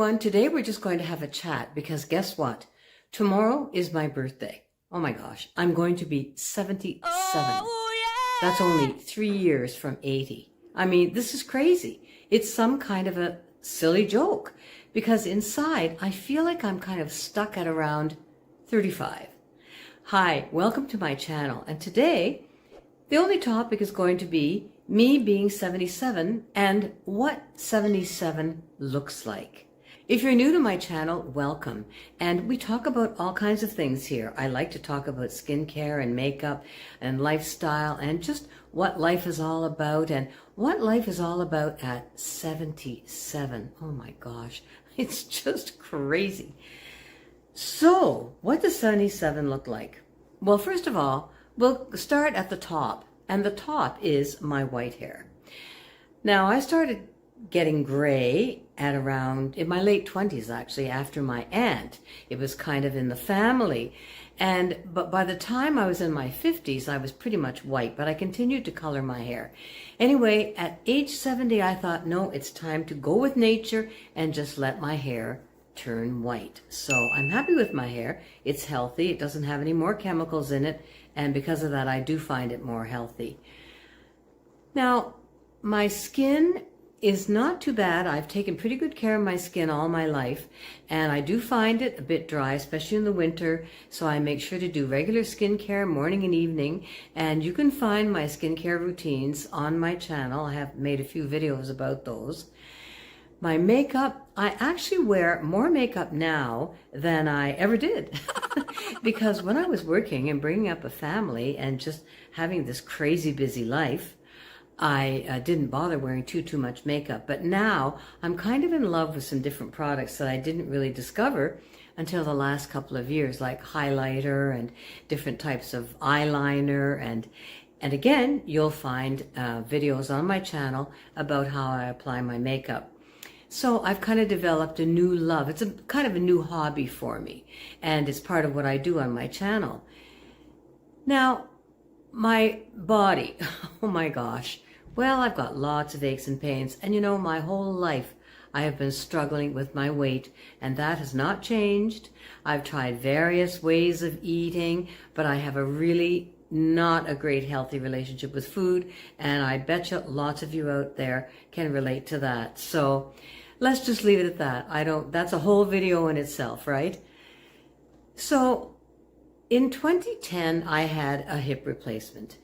everyone. Today we're just going to have a chat because guess what? Tomorrow is my birthday. Oh my gosh, I'm going to be 77. That's only 3 years from 80. I mean, this is crazy. It's some kind of a silly joke because inside I feel like I'm kind of stuck at around 35. Hi, welcome to my channel. And today the only topic is going to be me being 77 and what 77 looks like. If you're new to my channel, welcome. And we talk about all kinds of things here. I like to talk about skincare and makeup and lifestyle and just what life is all about and what life is all about at 77. Oh my gosh, it's just crazy. So what does 77 look like? Well, first of all, we'll start at the top. And the top is my white hair. Now, I started getting gray at around, in my late 20s actually, after my aunt. It was kind of in the family. But by the time I was in my 50s, I was pretty much white, but I continued to color my hair. Anyway, at age 70, I thought, no, it's time to go with nature and just let my hair turn white. So I'm happy with my hair. It's healthy. It doesn't have any more chemicals in it. And because of that, I do find it more healthy. Now, my skin is not too bad. I've taken pretty good care of my skin all my life. And I do find it a bit dry, especially in the winter. So I make sure to do regular skincare morning and evening. And you can find my skincare routines on my channel. I have made a few videos about those. My makeup, I actually wear more makeup now than I ever did. Because when I was working and bringing up a family and just having this crazy busy life, I didn't bother wearing too much makeup. But now I'm kind of in love with some different products that I didn't really discover until the last couple of years, like highlighter and different types of eyeliner. And again, you'll find videos on my channel about how I apply my makeup. So I've kind of developed a new love. It's a kind of a new hobby for me, and it's part of what I do on my channel. Now, my body, oh my gosh. Well, I've got lots of aches and pains, and you know, my whole life I have been struggling with my weight, and that has not changed. I've tried various ways of eating, but I have a really not a great healthy relationship with food, and I bet you lots of you out there can relate to that. So let's just leave it at that. That's a whole video in itself, right? So in 2010, I had a hip replacement.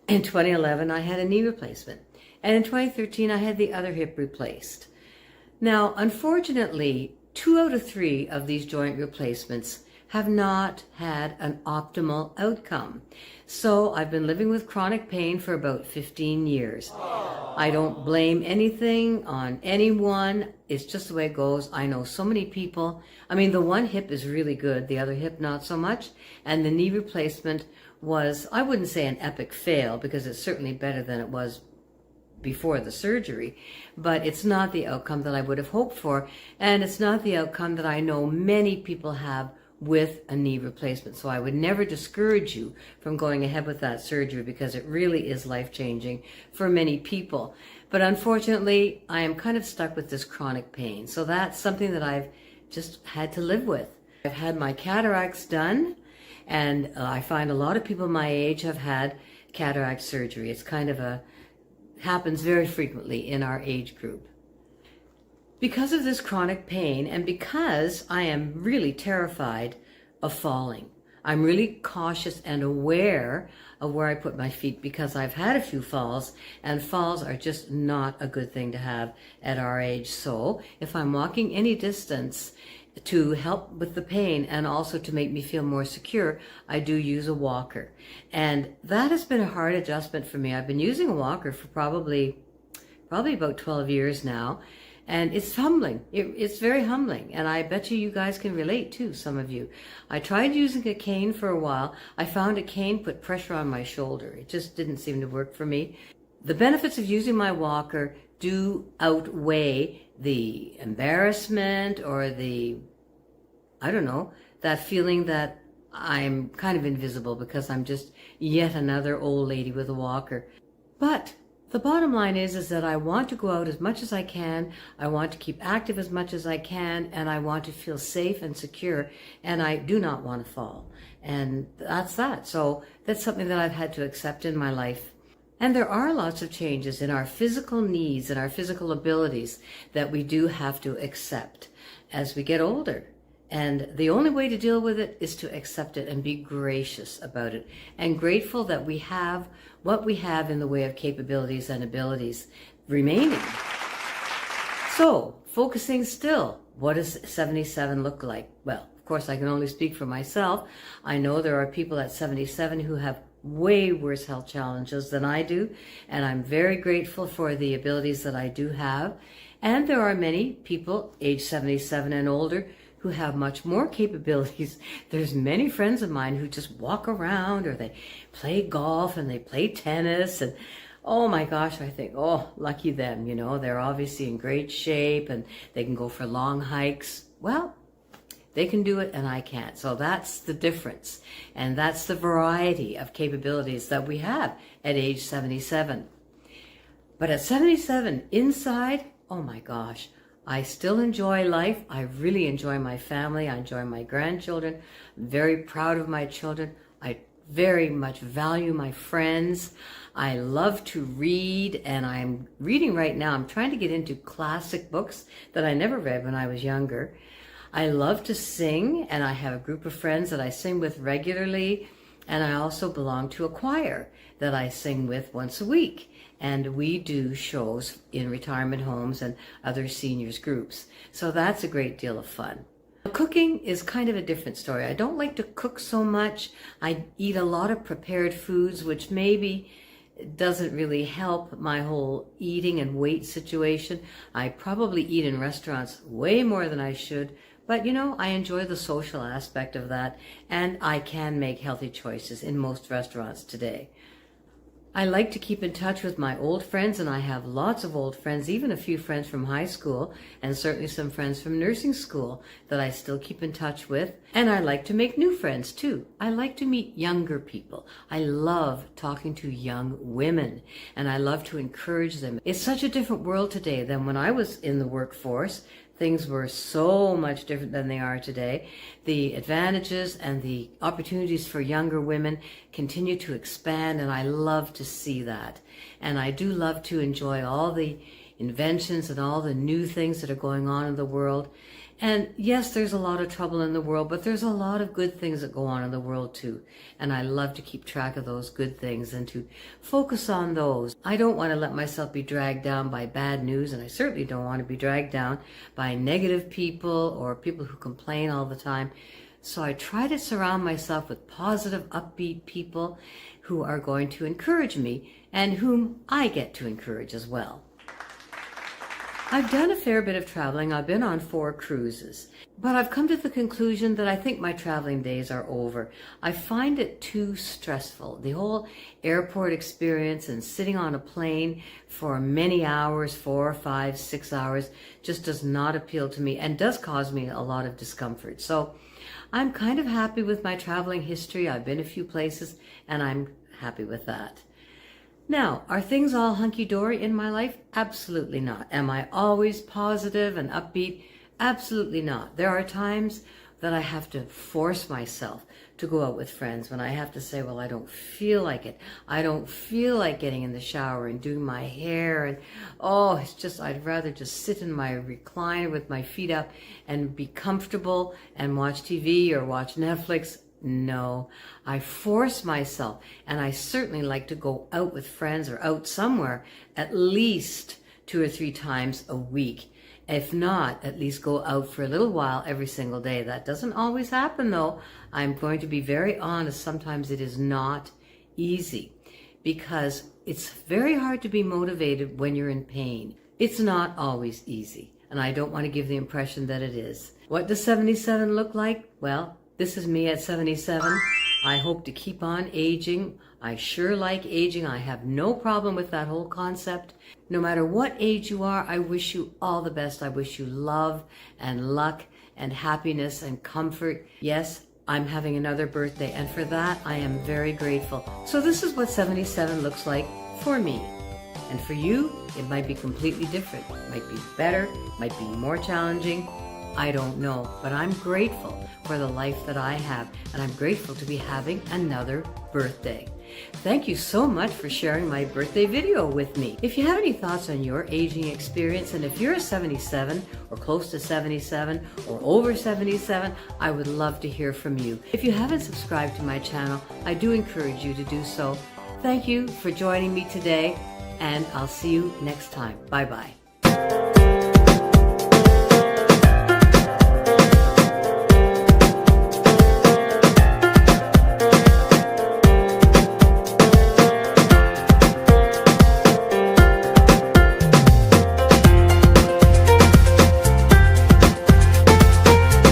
In 2011, I had a knee replacement. And in 2013, I had the other hip replaced. Now, unfortunately, 2 out of 3 of these joint replacements have not had an optimal outcome. So I've been living with chronic pain for about 15 years. I don't blame anything on anyone. It's just the way it goes. I know so many people. I mean, the one hip is really good, the other hip not so much. And the knee replacement was, I wouldn't say an epic fail because it's certainly better than it was before the surgery, but it's not the outcome that I would have hoped for. And it's not the outcome that I know many people have with a knee replacement. So I would never discourage you from going ahead with that surgery because it really is life-changing for many people. But unfortunately, I am kind of stuck with this chronic pain. So that's something that I've just had to live with. I've had my cataracts done, and I find a lot of people my age have had cataract surgery. It's kind of happens very frequently in our age group. Because of this chronic pain and because I am really terrified of falling, I'm really cautious and aware of where I put my feet because I've had a few falls, and falls are just not a good thing to have at our age. So if I'm walking any distance to help with the pain and also to make me feel more secure, I do use a walker. And that has been a hard adjustment for me. I've been using a walker for probably about 12 years now. And it's humbling. It's very humbling. And I bet you guys can relate too, some of you. I tried using a cane for a while. I found a cane put pressure on my shoulder. It just didn't seem to work for me. The benefits of using my walker do outweigh the embarrassment or that feeling that I'm kind of invisible because I'm just yet another old lady with a walker. But The bottom line is that I want to go out as much as I can. I want to keep active as much as I can, and I want to feel safe and secure, and I do not want to fall. And that's that. So that's something that I've had to accept in my life. And there are lots of changes in our physical needs and our physical abilities that we do have to accept as we get older. And the only way to deal with it is to accept it and be gracious about it, and grateful that we have what we have in the way of capabilities and abilities remaining. So, focusing still, what does 77 look like? Well, of course, I can only speak for myself. I know there are people at 77 who have way worse health challenges than I do, and I'm very grateful for the abilities that I do have. And there are many people age 77 and older who have much more capabilities. There's many friends of mine who just walk around, or they play golf and they play tennis, and oh my gosh, I think, oh, lucky them, you know, they're obviously in great shape and they can go for long hikes. Well, they can do it and I can't. So that's the difference. And that's the variety of capabilities that we have at age 77. But at 77, inside, oh my gosh, I still enjoy life. I really enjoy my family. I enjoy my grandchildren. I'm very proud of my children. I very much value my friends. I love to read, and I'm reading right now. I'm trying to get into classic books that I never read when I was younger. I love to sing, and I have a group of friends that I sing with regularly, and I also belong to a choir that I sing with once a week. And we do shows in retirement homes and other seniors groups. So that's a great deal of fun. Cooking is kind of a different story. I don't like to cook so much. I eat a lot of prepared foods, which maybe doesn't really help my whole eating and weight situation. I probably eat in restaurants way more than I should, but you know, I enjoy the social aspect of that, and I can make healthy choices in most restaurants today. I like to keep in touch with my old friends, and I have lots of old friends, even a few friends from high school, and certainly some friends from nursing school that I still keep in touch with. And I like to make new friends too. I like to meet younger people. I love talking to young women, and I love to encourage them. It's such a different world today than when I was in the workforce. Things were so much different than they are today. The advantages and the opportunities for younger women continue to expand, and I love to see that. And I do love to enjoy all the inventions and all the new things that are going on in the world. And yes, there's a lot of trouble in the world, but there's a lot of good things that go on in the world too. And I love to keep track of those good things and to focus on those. I don't want to let myself be dragged down by bad news, and I certainly don't want to be dragged down by negative people or people who complain all the time. So I try to surround myself with positive, upbeat people who are going to encourage me and whom I get to encourage as well. I've done a fair bit of traveling. I've been on 4 cruises, but I've come to the conclusion that I think my traveling days are over. I find it too stressful. The whole airport experience and sitting on a plane for many hours, 4, 5, 6 hours, just does not appeal to me and does cause me a lot of discomfort. So I'm kind of happy with my traveling history. I've been a few places and I'm happy with that. Now, are things all hunky-dory in my life? Absolutely not. Am I always positive and upbeat? Absolutely not. There are times that I have to force myself to go out with friends, when I have to say, well, I don't feel like it. I don't feel like getting in the shower and doing my hair. And oh, it's just, I'd rather just sit in my recliner with my feet up and be comfortable and watch TV or watch Netflix. No, I force myself, and I certainly like to go out with friends or out somewhere at least 2 or 3 times a week. If not, at least go out for a little while every single day. That doesn't always happen though. I'm going to be very honest. Sometimes it is not easy because it's very hard to be motivated when you're in pain. It's not always easy, and I don't want to give the impression that it is. What does 77 look like? Well, this is me at 77. I hope to keep on aging. I sure like aging. I have no problem with that whole concept. No matter what age you are, I wish you all the best. I wish you love and luck and happiness and comfort. Yes, I'm having another birthday, and for that, I am very grateful. So this is what 77 looks like for me. And for you, it might be completely different. It might be better, might be more challenging. I don't know, but I'm grateful for the life that I have, and I'm grateful to be having another birthday. Thank you so much for sharing my birthday video with me. If you have any thoughts on your aging experience, and if you're a 77 or close to 77 or over 77, I would love to hear from you. If you haven't subscribed to my channel, I do encourage you to do so. Thank you for joining me today, and I'll see you next time. Bye-bye.